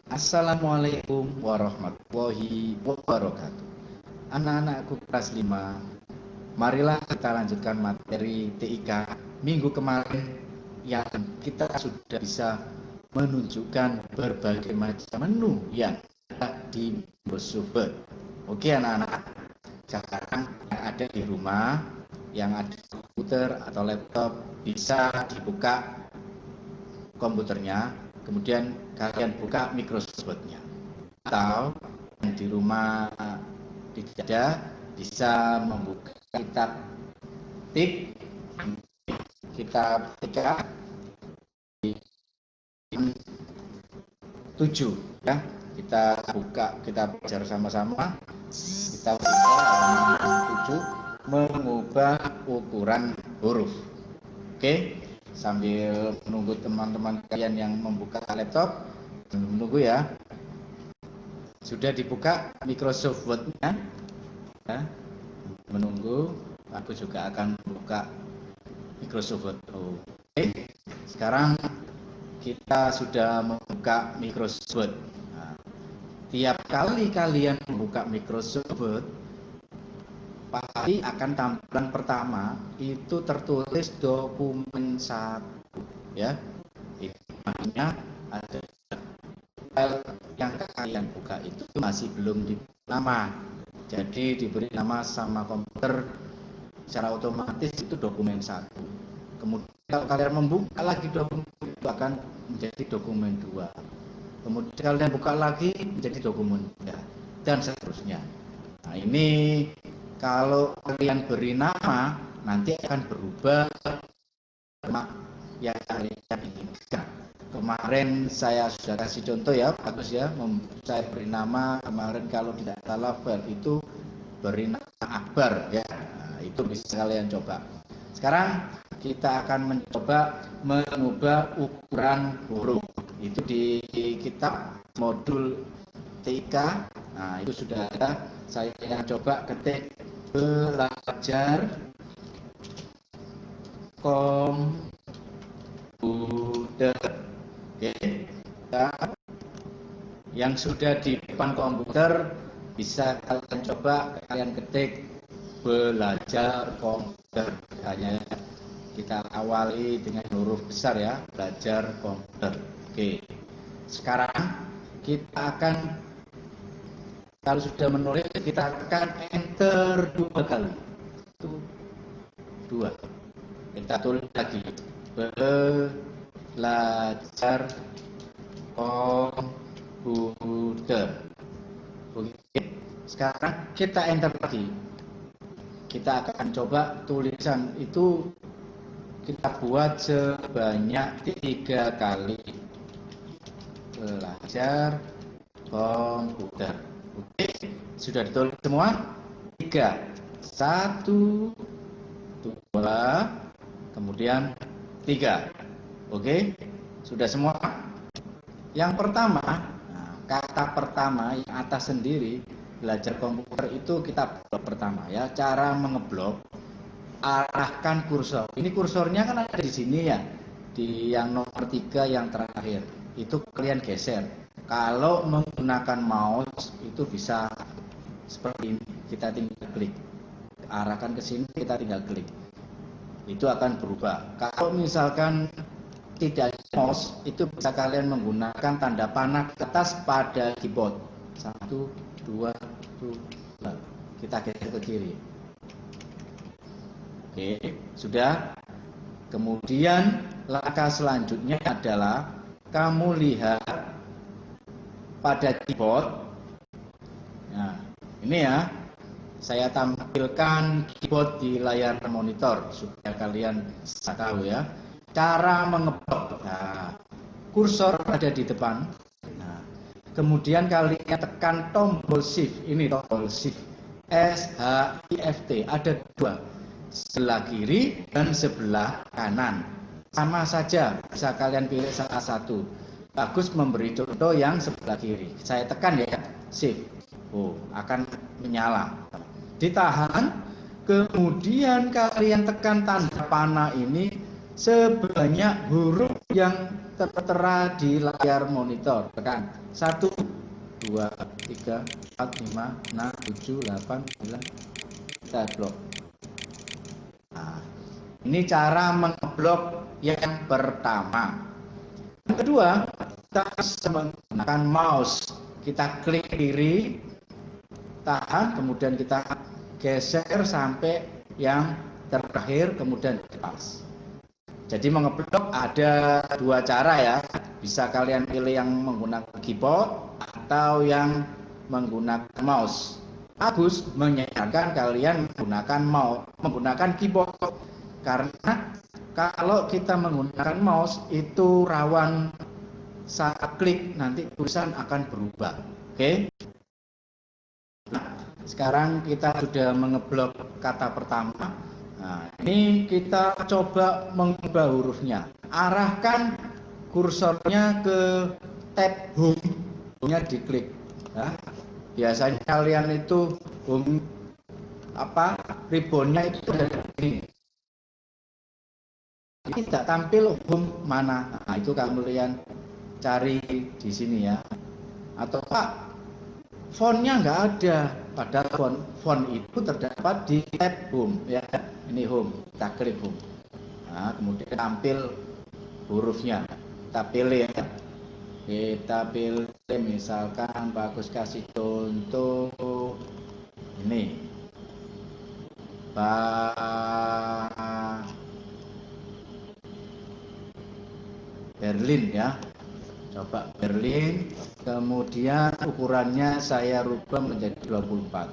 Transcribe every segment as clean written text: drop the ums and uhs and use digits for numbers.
Assalamualaikum warahmatullahi wabarakatuh. Anak-anakku kelas 5, marilah kita lanjutkan materi TIK minggu kemarin yang kita sudah bisa menunjukkan berbagai macam menu yang ada di Microsoft. Oke anak-anak, sekarang yang ada di rumah, yang ada di komputer atau laptop, bisa dibuka komputernya, kemudian kalian buka Microsoft-nya. Atau yang di rumah tidak ada, bisa membuka kitab tik, kitab TIK di 7 ya. Kita buka, kita belajar sama-sama. Kita buka halaman 7, mengubah ukuran huruf. Oke, sambil menunggu teman-teman kalian yang membuka laptop, menunggu ya. Sudah dibuka Microsoft Word-nya ya. Menunggu, aku juga akan membuka Microsoft Word. Oke, sekarang kita sudah membuka Microsoft Word. Nah, tiap kali kalian membuka Microsoft Word, pasti akan tampilan pertama itu tertulis dokumen 1 ya. Itu namanya ada file yang kalian buka itu masih belum diberi nama. Jadi diberi nama sama komputer secara otomatis itu dokumen 1. Kemudian kalau kalian membuka lagi dokumen itu akan menjadi dokumen 2. Kemudian kalian buka lagi menjadi dokumen 3 dan seterusnya. Nah, ini kalau kalian beri nama nanti akan berubah nama yang kalian inginkan. Kemarin saya sudah kasih contoh ya, bagus ya. Saya beri nama kemarin kalau tidak salah file itu beri nama Akbar ya. Nah, itu bisa kalian coba. Sekarang kita akan mencoba mengubah ukuran huruf. Itu di kitab modul TIK. Nah, itu sudah ada. Saya akan coba ketik belajar komputer. Oke, yang sudah di depan komputer bisa kalian coba kalian ketik belajar komputer. Hanya kita awali dengan huruf besar ya, belajar komputer. Oke, sekarang kita akan, kalau sudah menulis kita akan enter 2 kali. Itu 2. Kita tulis lagi belajar komputer. Oke. Sekarang kita enter lagi. Kita akan coba tulisan itu kita buat sebanyak 3 kali. Belajar komputer. Oke, sudah ditulis semua? 3. 1, 2, kemudian 3. Oke, sudah semua? Yang pertama, kata pertama yang atas sendiri, belajar komputer itu kita blok pertama ya. Cara mengeblok, arahkan kursor. Ini kursornya kan ada di sini ya, di yang nomor 3 yang terakhir. Itu kalian geser. Kalau menggunakan mouse itu bisa seperti ini, kita tinggal klik. Arahkan ke sini, kita tinggal klik. Itu akan berubah. Kalau misalkan tidak mouse, itu bisa kalian menggunakan tanda panah ke atas pada keyboard. 1, 2, 3. Kita geser ke kiri. Oke, sudah. Kemudian langkah selanjutnya adalah kamu lihat pada keyboard. Nah, ini ya. Saya tampilkan keyboard di layar monitor supaya kalian bisa tahu ya. Cara mengeblok. Nah, kursor ada di depan. Nah, kemudian kalian tekan tombol shift. Ini tombol shift. SHIFT. Ada 2. Sebelah kiri dan sebelah kanan. Sama saja, bisa kalian pilih salah satu. Bagus memberi contoh yang sebelah kiri. Saya tekan ya, shift. Akan menyala. Ditahan, kemudian kalian tekan tanda panah ini sebanyak huruf yang tertera di layar monitor. Tekan 1, 2, 3, 4, 5, 6, 7, 8, 9. Kita blok. Nah, ini cara mengeblok yang pertama. Yang kedua, kita menggunakan mouse. Kita klik kiri, tahan, kemudian kita geser sampai yang terakhir, kemudian lepas. Jadi mengeblok ada dua cara ya. Bisa kalian pilih yang menggunakan keyboard atau yang menggunakan mouse. Agus menyarankan kalian menggunakan keyboard karena kalau kita menggunakan mouse itu rawan saat klik nanti tulisan akan berubah. Oke? Nah, sekarang kita sudah mengeblok kata pertama. Nah, ini kita coba mengubah hurufnya. Arahkan kursornya ke tab home. Home-nya diklik. Nah, biasanya kalian itu home ribbonnya itu ada ini. Ini tidak tampil home mana. Nah, itu kalian cari di sini ya. Atau Pak, fontnya nggak ada, padahal font itu terdapat di tab home ya. Ini home, kita klik home. Nah, kemudian tampil hurufnya, kita pilih ya. Kita pilih misalkan Bagus kasih contoh ini Berlin ya. Coba Berlin, kemudian ukurannya saya rubah menjadi 24.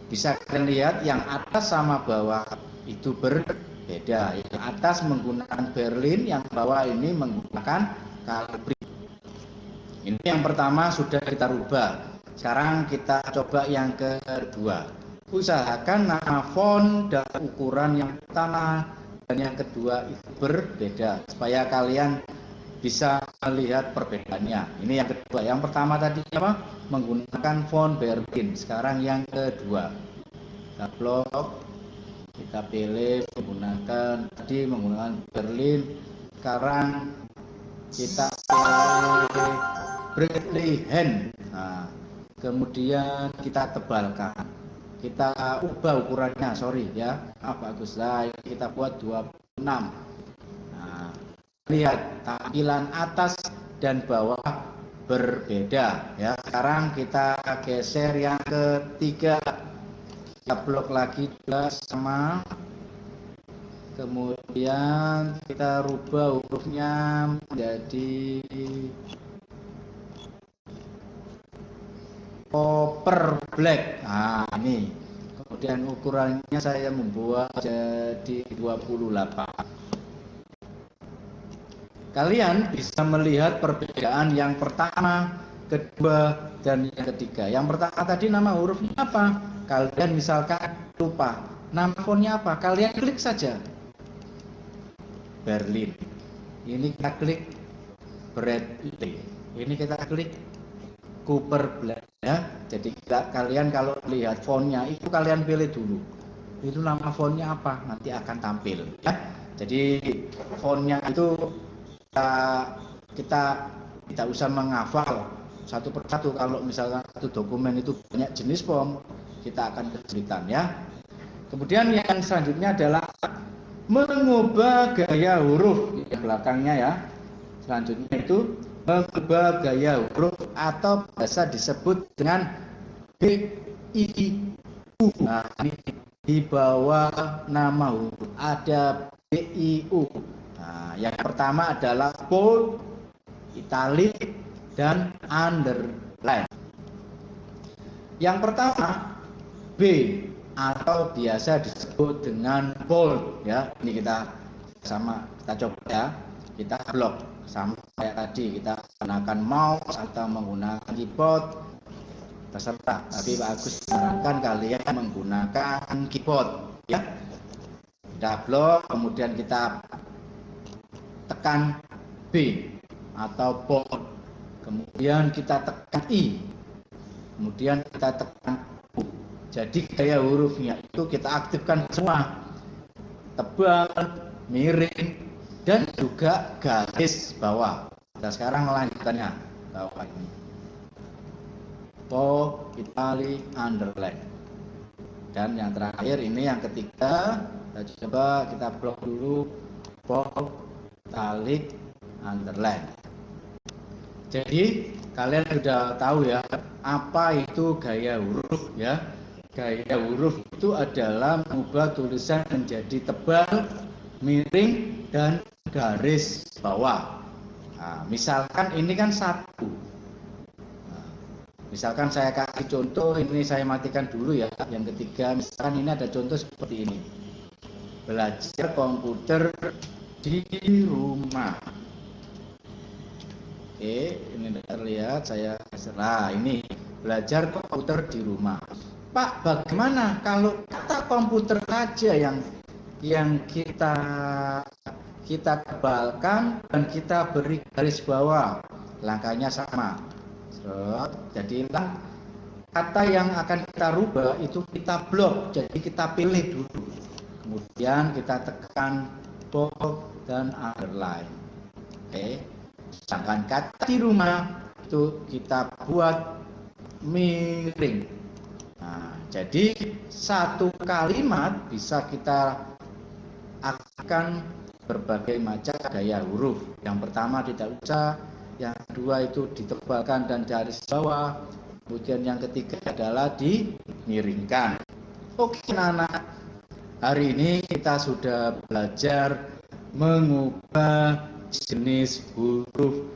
Bisa kalian lihat yang atas sama bawah itu berbeda. Yang atas menggunakan Berlin, yang bawah ini menggunakan Calibri. Ini yang pertama sudah kita rubah. Sekarang kita coba yang kedua. Usahakan nama font dan ukuran yang pertama dan yang kedua itu berbeda supaya kalian bisa melihat perbedaannya. Ini yang kedua. Yang pertama tadi apa? Menggunakan font Berlin. Sekarang yang kedua. Kita blok. Kita pilih menggunakan Berlin. Sekarang kita pilih Bradley-Hand. Nah, kemudian kita tebalkan. Kita ubah ukurannya, sorry ya. Bagus lah. Kita buat 26. Lihat tampilan atas dan bawah berbeda ya. Sekarang kita geser yang ketiga, kita blok lagi juga sama, kemudian kita rubah hurufnya menjadi copper black. Nah, ini kemudian ukurannya saya membuat jadi 28. Kalian bisa melihat perbedaan yang pertama, kedua, dan yang ketiga. Yang pertama tadi nama hurufnya apa? Kalian misalkan lupa. Nama fontnya apa? Kalian klik saja. Berlin. Ini kita klik Bradley. Ini kita klik Cooper Black. Ya. Jadi kalian kalau lihat fontnya itu kalian pilih dulu. Itu nama fontnya apa? Nanti akan tampil. Ya. Jadi fontnya itu kita tidak usah menghafal satu persatu. Kalau misalkan satu dokumen itu banyak jenis font, kita akan kesulitan ya. Kemudian yang selanjutnya adalah mengubah gaya huruf di belakangnya ya. Selanjutnya itu mengubah gaya huruf atau biasa disebut dengan BIU. Nah, ini di bawah nama huruf ada BIU. Nah, yang pertama adalah bold, italic, dan underline. Yang pertama B atau biasa disebut dengan bold ya. Ini kita coba ya. Kita blok sama kayak tadi, kita menggunakan mouse atau menggunakan keyboard terserah. Tapi Pak Agus sarankan kalian menggunakan keyboard ya. Kita blok, kemudian kita tekan B atau bold, kemudian kita tekan I, kemudian kita tekan U. Jadi gaya hurufnya itu kita aktifkan semua, tebal, miring, dan juga garis bawah. Nah, sekarang lanjutannya bawah ini. Bold, italic, underline. Dan yang terakhir ini yang ketiga, kita coba kita blok dulu bold, italic, underline. Jadi kalian sudah tahu ya apa itu gaya huruf ya. Gaya huruf itu adalah mengubah tulisan menjadi tebal, miring, dan garis bawah. Nah, misalkan ini kan satu. Nah, misalkan saya kasih contoh, ini saya matikan dulu ya. Yang ketiga, misalkan ini ada contoh seperti ini. Belajar komputer di rumah. Oke, ini terlihat saya. Nah, ini belajar komputer di rumah. Pak, bagaimana kalau kata komputer saja yang kita tebalkan dan kita beri garis bawah? Langkahnya sama. Jadi kata yang akan kita rubah itu kita blok. Jadi kita pilih dulu. Kemudian kita tekan bold dan underline. Oke. Sedangkan kata di rumah itu kita buat miring. Nah, jadi satu kalimat bisa kita akan berbagai macam gaya huruf. Yang pertama tidak usah, yang kedua itu ditebalkan dan garis bawah, kemudian yang ketiga adalah dimiringkan. Oke anak-anak, hari ini kita sudah belajar mengubah jenis huruf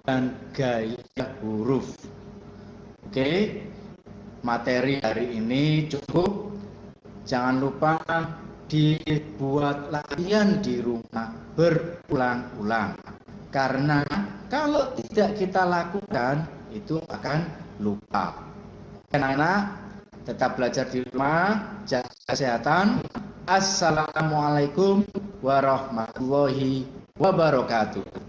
dan gaya huruf. Oke. Materi hari ini cukup. Jangan lupa dibuat latihan di rumah berulang-ulang. Karena kalau tidak kita lakukan itu akan lupa. Anak-anak tetap belajar di rumah, jaga kesehatan. Assalamualaikum warahmatullahi wabarakatuh.